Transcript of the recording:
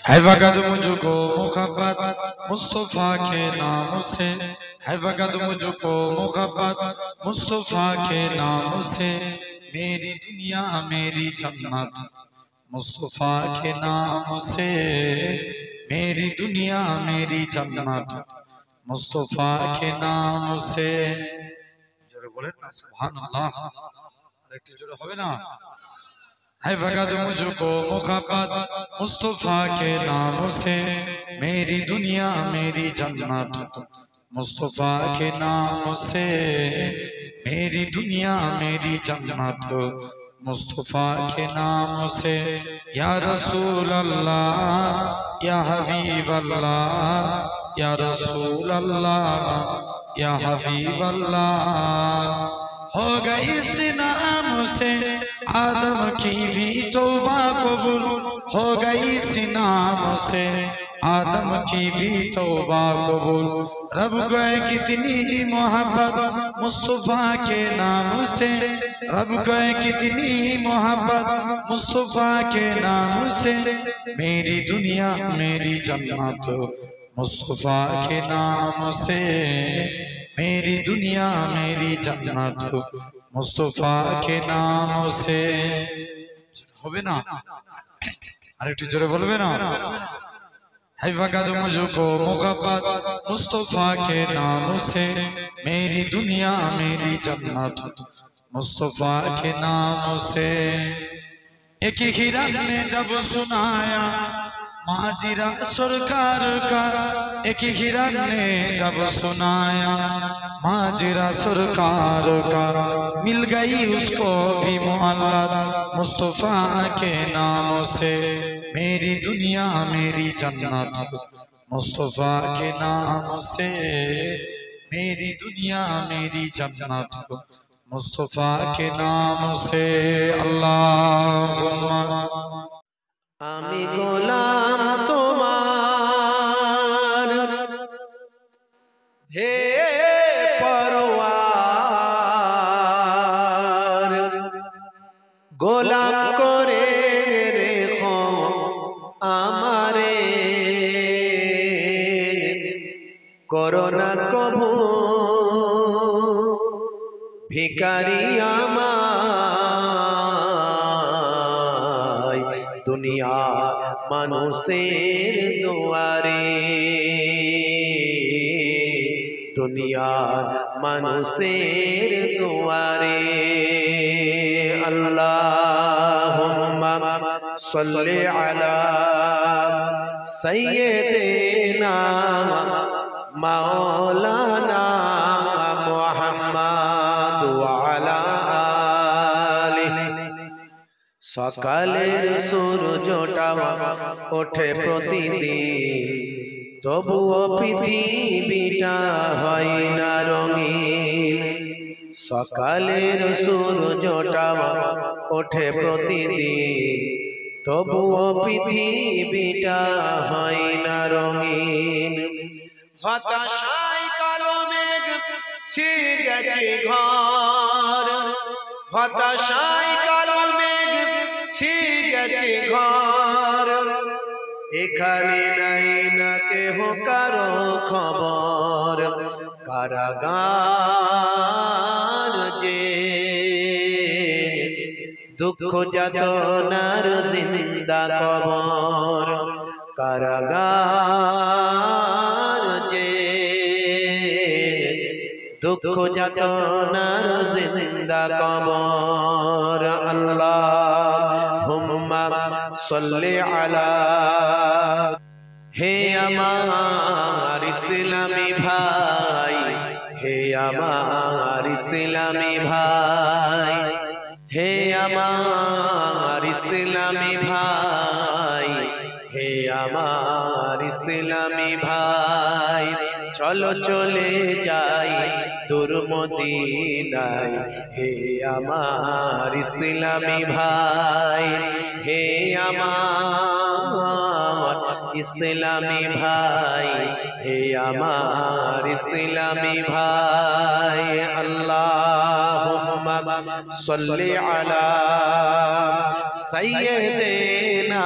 है वक़्त मुझको मुहब्बत मुस्तफ़ा के नाम से, है वक़्त मुझको मुहब्बत मुस्तफ़ा के नाम से, मेरी दुनिया मेरी जन्नत मुस्तफ़ा के नाम से, मेरी दुनिया मेरी जन्नत मुस्तफ़ा के नाम से। जोरे बोलें ना सुभान अल्लाह, একটু জোরে হবে না? है वक़्त मुझको मुहब्बत मुस्तफ़ा के नाम से, मेरी दुनिया मेरी जन्नत मुस्तफ़ा के नाम से, मेरी दुनिया मेरी जन्नत मुस्तफ़ा के नाम से। या रसूल अल्लाह या हबीब अल्लाह, या रसूल अल्लाह या हबीब अल्लाह, हो गई इस नाम से आदम की भी तौबा कबूल, हो गई इस नाम से आदम की भी तौबा कबूल। रब को है कितनी मोहब्बत मुस्तफ़ा के नाम से, रब को है कितनी मोहब्बत मुस्तफ़ा के नाम से, मेरी दुनिया मेरी जन्नत मुस्तफ़ा के नाम से, मेरी दुनिया मेरी जन्नत मुस्तफ़ा के नाम से। হবে না? আরেকটু জোরে বলবে না? है वक़्त मुझको मुहब्बत मुस्तफ़ा के नाम से, मेरी दुनिया मेरी जन्नत मुस्तफ़ा के नाम से। एक हिरन ने जब सुनाया माजिरा सरकार का, एक हिरन ने जब सुनाया माजिरा सरकार का, मिल गई उसको भी मोहल्लत मुस्तफ़ा के नाम से, मेरी दुनिया मेरी जन्नत मुस्तफ़ा के नाम से, मेरी दुनिया मेरी जन्नत मुस्तफ़ा के नाम से। अल्लाहुम्मा आमी गोलाम तुम्हार हे परवार, गोलाम करे रेखो आमारे, कोरोना कभू भिखारी आमाय, दुनिया मानुषेर दुआरे, दुनिया मानुषेर दुआरे। अल्लाहुम्मा सल्ली अला सय्यिदिना मौलाना मुहम्मद व अला आलिहि। সকালের সূর্যটা ওঠে প্রতিদিন, তবুও পৃথিবীটা হয় না রঙিন। সকালের সূর্যটা ওঠে প্রতিদিন, তবুও পৃথিবীটা হয় না রঙিন। হতাশায় কালো মেঘ ছেয়ে গেছে ঘর, হতাশায় কালো মেঘ ছেয়ে গেছে ঘর, এখানে নাই না কেহ কারো খবর। কারাগার যে দুঃখ যাতনার জিন্দা কবর, কারাগার যে দুঃখ যাতনার জিন্দা কবর। আল্লাহুম্মা সাল্লি আলা, হে আমার ইসলামী ভাই, হে আমার ইসলামী ভাই, হে আমার ইসলামী ভাই, হে আমার ইসলামী ভাই, চলো চলে যাই দূর মদিনায়। হে আমার ইসলামী ভাই, হে আমার ইসলামী ভাই, হে আমার ইসলামী ভাই। আল্লাহুম্মা সাল্লি আলা সাইয়্যিদিনা